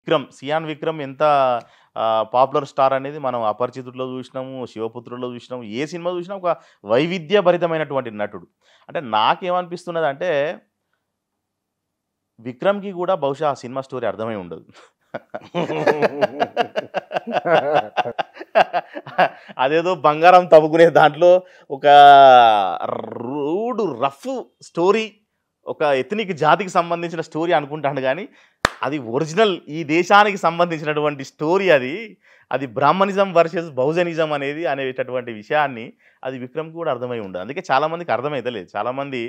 Vikram, cyan Vikram ఎంత popular star అనేది మనం అపరిచితుడిలో చూసినాము, శివపుత్రుడిలో చూసినాము. ఏ సినిమా చూసినా ఒక వైవిధ్యభరితమైనటువంటి నటుడు. అంటే నాకేమనిపిస్తున్నది అంటే విక్రమ్‌కి కూడా బహుశా ఆ సినిమా స్టోరీ అర్థమై ఉండదు. అదేదో బంగారం తవ్వుకునే దాంట్లో ఒక రఫ్ స్టోరీ, ఒక ఎథనిక్ జాతికి సంబంధించిన స్టోరీ అనుకుంటాను కానీ అది ఒరిజినల్ ఈ దేశానికి సంబంధించినటువంటి స్టోరీ. అది బ్రాహ్మణిజం వర్సెస్ బహుజనిజం అనేటటువంటి విషయాన్ని అది విక్రమ్కి కూడా అర్థమై ఉండదు. అందుకే చాలామందికి అర్థమైతలేదు. చాలామంది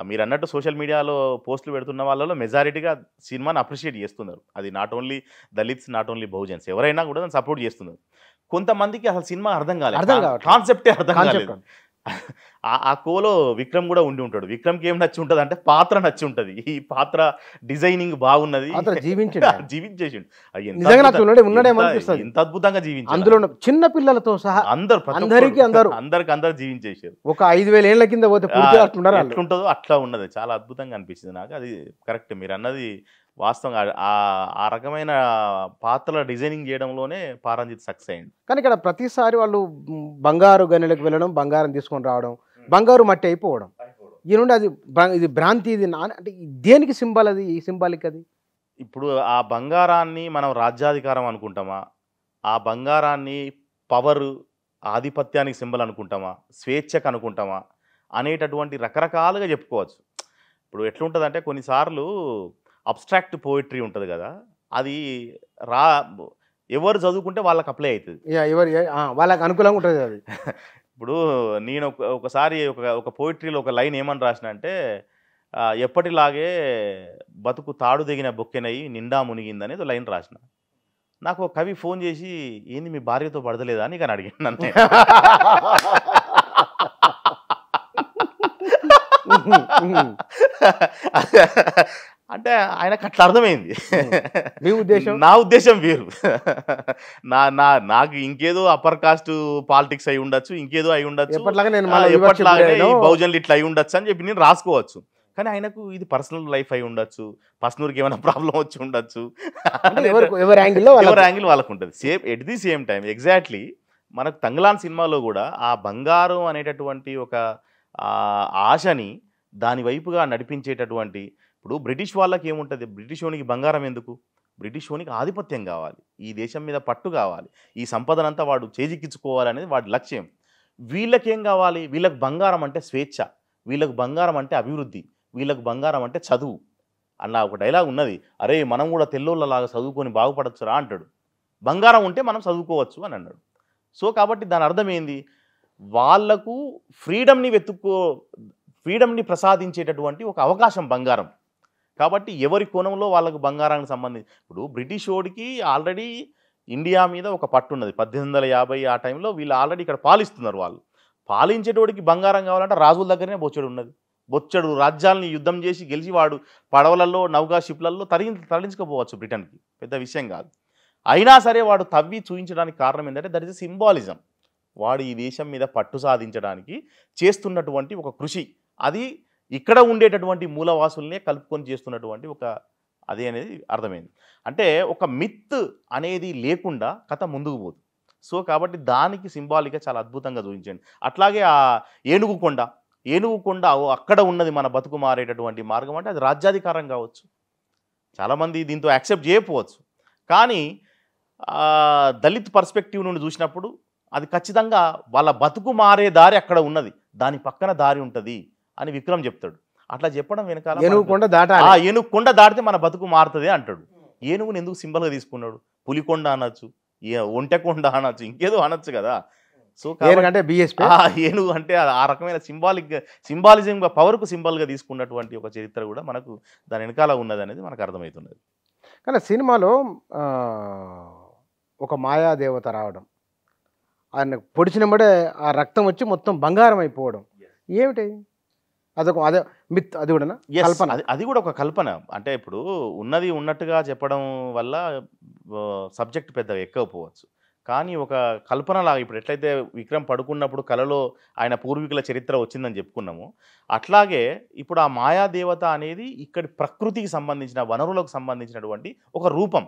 మీరు అన్నట్టు సోషల్ మీడియాలో పోస్టులు పెడుతున్న వాళ్ళలో మెజారిటీగా సినిమాని అప్రిషియేట్ చేస్తున్నారు. అది not only Dalits, not only Bahujans, ఎవరైనా కూడా దాన్ని సపోర్ట్ చేస్తున్నారు. కొంతమందికి అసలు సినిమా అర్థం కాలేదు, కాన్సెప్టే అర్థం కాలేదు. ఆ కోలో విక్రమ్ కూడా ఉండి ఉంటాడు. విక్రమ్కి ఏం నచ్చి ఉంటుంది అంటే పాత్ర నచ్చి ఉంటుంది. ఈ పాత్ర డిజైనింగ్ బాగున్నది, జీవించేసిండు. ఎంత అద్భుతంగా జీవించారు. అందులో చిన్న పిల్లలతో సహా అందరికి జీవించేసారు. ఒక 5,000 ఏళ్ల కింద పోతే ఎట్లుంటుందో అట్లా ఉన్నది. చాలా అద్భుతంగా అనిపించింది నాకు. అది కరెక్ట్ మీరు అన్నది వాస్తవంగా. ఆ రకమైన పాత్రల డిజైనింగ్ చేయడంలోనే పారంజిత్ సక్సెస్ అయ్యింది. కానీ ఇక్కడ ప్రతిసారి వాళ్ళు బంగారు గనులకు వెళ్ళడం, బంగారం తీసుకొని రావడం, బంగారు మట్టి అయిపోవడం, ఈ నుండి ఇది భ్రాంతి, ఇది అంటే దేనికి సింబల్ అది, ఈ సింబాలిక్ అది? ఇప్పుడు ఆ బంగారాన్ని మనం రాజ్యాధికారం అనుకుంటామా, ఆ బంగారాన్ని పవర్ ఆధిపత్యానికి సింబల్ అనుకుంటామా, స్వేచ్ఛకు అనుకుంటామా అనేటటువంటి రకరకాలుగా చెప్పుకోవచ్చు. ఇప్పుడు ఎట్లుంటుందంటే కొన్నిసార్లు అబ్స్ట్రాక్ట్ పోయిటరీ ఉంటుంది కదా, అది ఎవరు చదువుకుంటే వాళ్ళకి అప్లై అవుతుంది, వాళ్ళకి అనుకూలంగా ఉంటుంది అది. ఇప్పుడు నేను ఒకసారి ఒక పోయిటరీలో ఒక లైన్ ఏమని రాసిన అంటే ఎప్పటిలాగే బతుకు తాడు దిగిన బొక్కెనయి నిండా మునిగిందనేది లైన్ రాసిన. నాకు ఒక కవి ఫోన్ చేసి ఏంది మీ భార్యతో పడతలేదా అని కానీ అడిగాను నన్ను. అంటే ఆయనకు అట్లా అర్థమైంది. మీ ఉద్దేశం? నా ఉద్దేశం వేరు. నాకు ఇంకేదో అప్పర్ కాస్ట్ పాలిటిక్స్ అయి ఉండొచ్చు, ఇంకేదో అయి ఉండొచ్చు, ఎప్పటిలాగే బహుజనులు ఇట్లా అయి ఉండొచ్చు అని చెప్పి నేను రాసుకోవచ్చు. కానీ ఆయనకు ఇది పర్సనల్ లైఫ్ అయి ఉండొచ్చు, పర్సనల్కి ఏమైనా ప్రాబ్లం వచ్చి ఉండొచ్చు, ఎవరి యాంగిల్ వాళ్ళకు ఉంటుంది. At the same time exactly మనకు తంగలాన్ సినిమాలో కూడా ఆ బంగారం అనేటటువంటి ఒక ఆశని దాని వైపుగా నడిపించేటటువంటి, ఇప్పుడు బ్రిటిష్ వాళ్ళకి ఏముంటుంది, బ్రిటిష్ వానికి బంగారం ఎందుకు, బ్రిటిష్ వానికి ఆధిపత్యం కావాలి, ఈ దేశం మీద పట్టు కావాలి, ఈ సంపదనంతా వాడు చేజిక్కించుకోవాలనేది వాడి లక్ష్యం. వీళ్ళకేం కావాలి, వీళ్ళకి బంగారం అంటే స్వేచ్ఛ, వీళ్ళకి బంగారం అంటే అభివృద్ధి, వీళ్ళకి బంగారం అంటే చదువు అన్న ఒక డైలాగ్ ఉన్నది. అరే మనం కూడా తెల్లోళ్ళలాగా చదువుకొని బాగుపడచ్చురా అంటాడు. బంగారం ఉంటే మనం చదువుకోవచ్చు అని అన్నాడు. సో కాబట్టి దాని అర్థం ఏంది, వాళ్లకు ఫ్రీడమ్ని ప్రసాదించేటటువంటి ఒక అవకాశం బంగారం. కాబట్టి ఎవరి కోణంలో వాళ్ళకు బంగారానికి సంబంధించి, ఇప్పుడు బ్రిటిష్ వాడికి ఆల్రెడీ ఇండియా మీద ఒక పట్టు ఉన్నది. 1850 ఆ టైంలో వీళ్ళు ఆల్రెడీ ఇక్కడ పాలిస్తున్నారు. వాళ్ళు పాలించేటోడికి బంగారం కావాలంటే రాజుల దగ్గరనే బొచ్చడు ఉన్నది. బొచ్చడు రాజ్యాలని యుద్ధం చేసి గెలిచి వాడు పడవలలో నౌకా షిప్లలో తరలించుకోపోవచ్చు బ్రిటన్కి, పెద్ద విషయం కాదు. అయినా సరే వాడు తవ్వి చూపించడానికి కారణం ఏంటంటే దట్ ఈస్ సింబాలిజం. వాడు ఈ దేశం మీద పట్టు సాధించడానికి చేస్తున్నటువంటి ఒక కృషి, అది ఇక్కడ ఉండేటటువంటి మూలవాసుల్నే కలుపుకొని చేస్తున్నటువంటి ఒక అదే అనేది అర్థమైంది. అంటే ఒక మిత్ అనేది లేకుండా కథ ముందుకు పోదు. సో కాబట్టి దానికి సింబాలిక్గా చాలా అద్భుతంగా చూపించండి. అట్లాగే ఆ ఏనుగుకొండ అక్కడ ఉన్నది మన బతుకు మారేటటువంటి మార్గం అంటే అది రాజ్యాధికారం కావచ్చు. చాలామంది దీంతో యాక్సెప్ట్ చేయకపోవచ్చు, కానీ దళిత్ పర్స్పెక్టివ్ నుండి చూసినప్పుడు అది ఖచ్చితంగా వాళ్ళ బతుకు మారే దారి అక్కడ ఉన్నది, దాని పక్కన దారి ఉంటుంది అని విక్రమ్ చెప్తాడు. అట్లా చెప్పడం వెనకాల ఏనుగుకొండ దాటితే మన బతుకు మారుతుంది అంటాడు. ఏనుగుని ఎందుకు సింబల్గా తీసుకున్నాడు? పులికొండ అనొచ్చు, ఒంటెకొండ అనొచ్చు, ఇంకేదో అనొచ్చు కదా. సో ఏనుగు అంటే ఆ రకమైన సింబాలిజంగా పవర్కు సింబల్గా తీసుకున్నటువంటి ఒక చరిత్ర కూడా మనకు దాని వెనకాల ఉన్నది అనేది మనకు అర్థమవుతున్నది. కానీ సినిమాలో ఒక మాయాదేవత రావడం, ఆయన పొడిచినప్పుడే ఆ రక్తం వచ్చి మొత్తం బంగారం అయిపోవడం, ఏమిటి అదే మిత్? అది కూడా కల్పన? అది కూడా ఒక కల్పన. అంటే ఇప్పుడు ఉన్నది ఉన్నట్టుగా చెప్పడం వల్ల సబ్జెక్ట్ పెద్దగా ఎక్కకపోవచ్చు, కానీ ఒక కల్పనలాగా ఇప్పుడు ఎట్లయితే విక్రమ్ పడుకున్నప్పుడు కలలో ఆయన పూర్వీకుల చరిత్ర వచ్చిందని చెప్పుకున్నాము, అట్లాగే ఇప్పుడు ఆ మాయాదేవత అనేది ఇక్కడి ప్రకృతికి సంబంధించిన వనరులకు సంబంధించినటువంటి ఒక రూపం.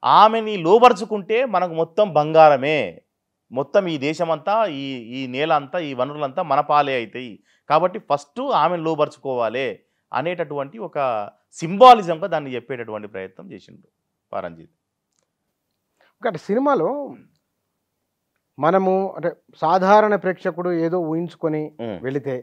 ఆమెని లోబరుచుకుంటే మనకు మొత్తం బంగారమే, మొత్తం ఈ దేశమంతా ఈ నేల అంతా ఈ వనరులంతా మన పాలే అవుతాయి, కాబట్టి ఫస్ట్ ఆమెను లోబరుచుకోవాలి అనేటటువంటి ఒక సింబాలిజంగా దాన్ని చెప్పేటటువంటి ప్రయత్నం చేసిండు పారంజిత్. ఒకటి సినిమాలో మనము అంటే సాధారణ ప్రేక్షకుడు ఏదో ఊహించుకొని వెళితే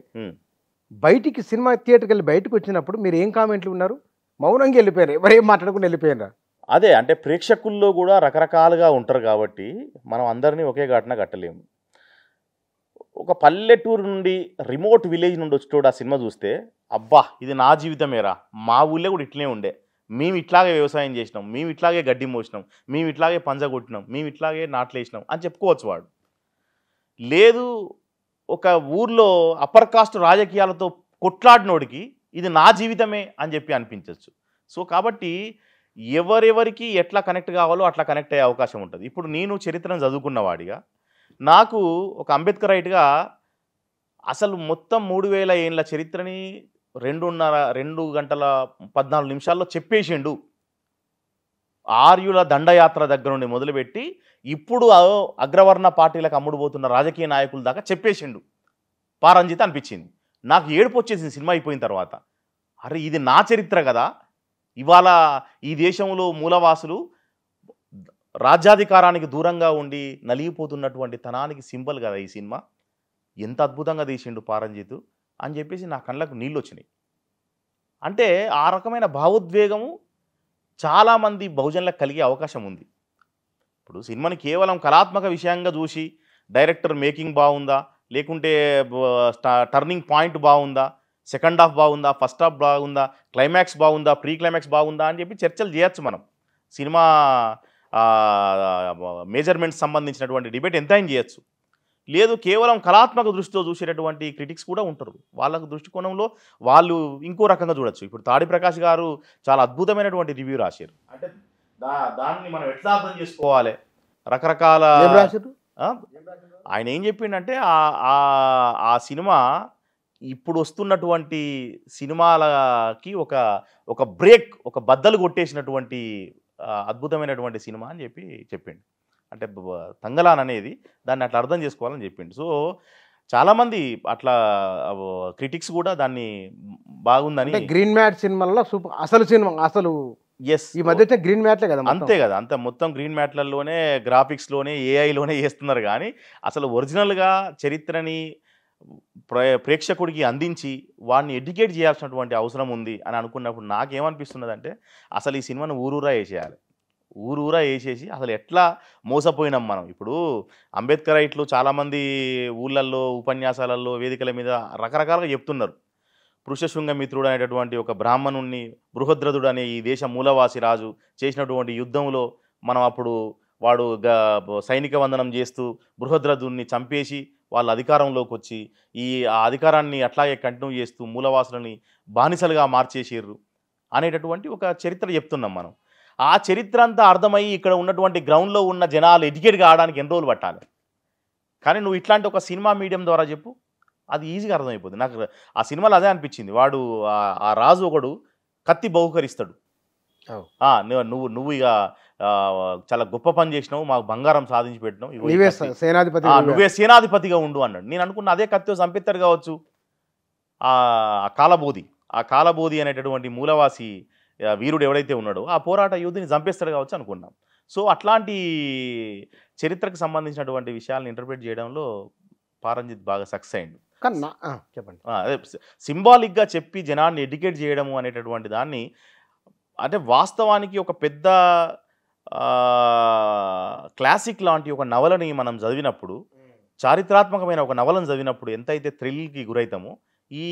బయటికి సినిమా థియేటర్కి వెళ్ళి బయటకు వచ్చినప్పుడు మీరు ఏం కామెంట్లు ఉన్నారు? మౌనంగా వెళ్ళిపోయారు, ఎవరేం మాట్లాడకుండా వెళ్ళిపోయారా? అదే అంటే ప్రేక్షకుల్లో కూడా రకరకాలుగా ఉంటారు కాబట్టి మనం అందరినీ ఒకే ఘటన కట్టలేము. ఒక పల్లెటూరు నుండి రిమోట్ విలేజ్ నుండి వచ్చేటోడు ఆ సినిమా చూస్తే అబ్బా ఇది నా జీవితమేరా, మా ఊళ్ళో కూడా ఇట్లనే ఉండే, మేము ఇట్లాగే వ్యవసాయం చేసినాం, మేము ఇట్లాగే గడ్డి మోసినాం, మేము ఇట్లాగే పంజ కొట్టినాం, మేము ఇట్లాగే నాట్లు వేసినాం అని చెప్పుకోవచ్చు వాడు. లేదు ఒక ఊర్లో అప్పర్ కాస్ట్ రాజకీయాలతో కొట్లాడినోడికి ఇది నా జీవితమే అని చెప్పి అనిపించవచ్చు. సో కాబట్టి ఎవరెవరికి ఎట్లా కనెక్ట్ కావాలో అట్లా కనెక్ట్ అయ్యే అవకాశం ఉంటుంది. ఇప్పుడు నేను చరిత్రను చదువుకున్నవాడిగా నాకు ఒక అంబేద్కర్ రైట్గా అసలు మొత్తం 3000 ఏళ్ళ చరిత్రని 2 గంటల 14 నిమిషాల్లో చెప్పేసిండు. ఆర్యుల దండయాత్ర దగ్గర నుండి మొదలుపెట్టి ఇప్పుడు అగ్రవర్ణ పార్టీలకు అమ్ముడుపోతున్న రాజకీయ నాయకుల దాకా చెప్పేసిండు పారంజిత్ అనిపించింది. నాకు ఏడుపు వచ్చేసింది సినిమా అయిపోయిన తర్వాత. అరే ఇది నా చరిత్ర కదా, ఇవాళ ఈ దేశంలో మూలవాసులు రాజ్యాధికారానికి దూరంగా ఉండి నలిగిపోతున్నటువంటి తనానికి సింబల్ కదా ఈ సినిమా, ఎంత అద్భుతంగా తీసిండు పారంజిత్ అని చెప్పేసి నా కళ్ళకు నీళ్ళు వచ్చినాయి. అంటే ఆ రకమైన భావోద్వేగము చాలామంది బహుజనులకు కలిగే అవకాశం ఉంది. ఇప్పుడు సినిమాని కేవలం కళాత్మక విషయంగా చూసి డైరెక్టర్ మేకింగ్ బాగుందా, లేకుంటే టర్నింగ్ పాయింట్ బాగుందా, సెకండ్ హాఫ్ బాగుందా, ఫస్ట్ హాఫ్ బాగుందా, క్లైమాక్స్ బాగుందా, ప్రీ క్లైమాక్స్ బాగుందా అని చెప్పి చర్చలు చేయొచ్చు. మనం సినిమా మెజర్మెంట్స్ సంబంధించినటువంటి డిబేట్ ఎంతైనా చేయొచ్చు. లేదు కేవలం కళాత్మక దృష్టితో చూసేటటువంటి క్రిటిక్స్ కూడా ఉంటారు, వాళ్ళకు దృష్టికోణంలో వాళ్ళు ఇంకో రకంగా చూడొచ్చు. ఇప్పుడు తాడి ప్రకాష్ గారు చాలా అద్భుతమైనటువంటి రివ్యూ రాశారు. అంటే దాన్ని మనం ఎట్లా అర్థం చేసుకోవాలి, రకరకాల ఆయన ఏం చెప్పిండంటే ఆ సినిమా ఇప్పుడు వస్తున్నటువంటి సినిమాలకి ఒక బ్రేక్, ఒక బద్దలు కొట్టేసినటువంటి అద్భుతమైనటువంటి సినిమా అని చెప్పిండు. అంటే తంగలాన్ అనేది దాన్ని అట్లా అర్థం చేసుకోవాలని చెప్పిండు. సో చాలామంది అట్లా క్రిటిక్స్ కూడా దాన్ని బాగుందని. గ్రీన్ మ్యాట్ సినిమాలో సూపర్ అసలు సినిమా అసలు ఎస్ ఈ మధ్య గ్రీన్ మ్యాట్లే కదా, అంతే కదా, అంత మొత్తం గ్రీన్ మ్యాట్లలోనే గ్రాఫిక్స్లోనే ఏఐలోనే చేస్తున్నారు. కానీ అసలు ఒరిజినల్గా చరిత్రని ప్రేక్షకుడికి అందించి వాడిని ఎడ్యుకేట్ చేయాల్సినటువంటి అవసరం ఉంది అని అనుకున్నప్పుడు నాకేమనిపిస్తున్నదంటే అసలు ఈ సినిమాను ఊరూరా వేసేయాలి, ఊరూరా వేసేసి అసలు ఎట్లా మోసపోయినాం మనం. ఇప్పుడు అంబేద్కర్ రైట్లు చాలామంది ఊళ్ళల్లో ఉపన్యాసాలలో వేదికల మీద రకరకాలుగా చెప్తున్నారు. పురుషశృంగమిత్రుడు అనేటటువంటి ఒక బ్రాహ్మణుణ్ణి బృహద్రథుడు అనే ఈ దేశ మూలవాసి రాజు చేసినటువంటి యుద్ధంలో మనం అప్పుడు వాడు సైనిక వందనం చేస్తూ బృహద్రథుడిని చంపేసి వాళ్ళ అధికారంలోకి వచ్చి ఆ అధికారాన్ని అట్లాగే కంటిన్యూ చేస్తూ మూలవాసులని బానిసలుగా మార్చేసిర్రు అనేటటువంటి ఒక చరిత్ర చెప్తున్నాం మనం. ఆ చరిత్ర అంతా అర్థమయ్యి ఇక్కడ ఉన్నటువంటి గ్రౌండ్లో ఉన్న జనాలు ఎడ్యుకేట్ కావడానికి ఎన్ని రోజులు పట్టాలి. కానీ నువ్వు ఇట్లాంటి ఒక సినిమా మీడియం ద్వారా చెప్పు, అది ఈజీగా అర్థమైపోతుంది. నాకు ఆ సినిమాలో అదే అనిపించింది. వాడు ఆ రాజు ఒకడు కత్తి బహుకరిస్తాడు, నువ్వు ఇక చాలా గొప్ప పని చేసినావు, మాకు బంగారం సాధించి పెట్టినావు, నువ్వే సేనాధిపతిగా ఉండు అన్నాడు. నేను అనుకున్న అదే కత్తితో చంపిస్తారు కావచ్చు ఆ కాలబోధి అనేటటువంటి మూలవాసి వీరుడు ఎవడైతే ఉన్నాడో ఆ పోరాట యోధుని చంపేస్తాడు కావచ్చు అనుకున్నాం. సో అట్లాంటి చరిత్రకు సంబంధించినటువంటి విషయాలను ఇంటర్ప్రిట్ చేయడంలో పారంజిత్ బాగా సక్సెస్ అయ్యిండు. చెప్పండి. అదే సింబాలిక్గా చెప్పి జనాన్ని ఎడ్యుకేట్ చేయడము అనేటటువంటి దాన్ని, అంటే వాస్తవానికి ఒక పెద్ద క్లాసిక్ లాంటి ఒక నవలని మనం చదివినప్పుడు, చారిత్రాత్మకమైన ఒక నవలను చదివినప్పుడు ఎంతైతే థ్రిల్కి గురవుతామో ఈ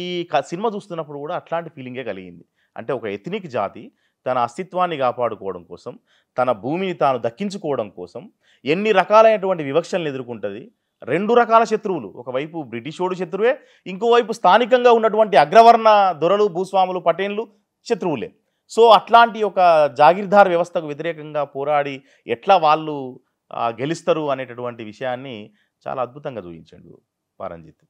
సినిమా చూస్తున్నప్పుడు కూడా అట్లాంటి ఫీలింగే కలిగింది. అంటే ఒక ఎథనిక్ జాతి తన అస్తిత్వాన్ని కాపాడుకోవడం కోసం, తన భూమిని తాను దక్కించుకోవడం కోసం ఎన్ని రకాలైనటువంటి వివక్షలను ఎదుర్కొంటుంది. 2 రకాల శత్రువులు, ఒకవైపు బ్రిటిషోడు శత్రువే, ఇంకోవైపు స్థానికంగా ఉన్నటువంటి అగ్రవర్ణ దొరలు, భూస్వాములు, పటేన్లు శత్రువులే. సో అట్లాంటి ఒక జాగీర్దార్ వ్యవస్థకు వ్యతిరేకంగా పోరాడి ఎట్లా వాళ్ళు గెలుస్తారు అనేటటువంటి విషయాన్ని చాలా అద్భుతంగా చూపించాడు పారంజిత్.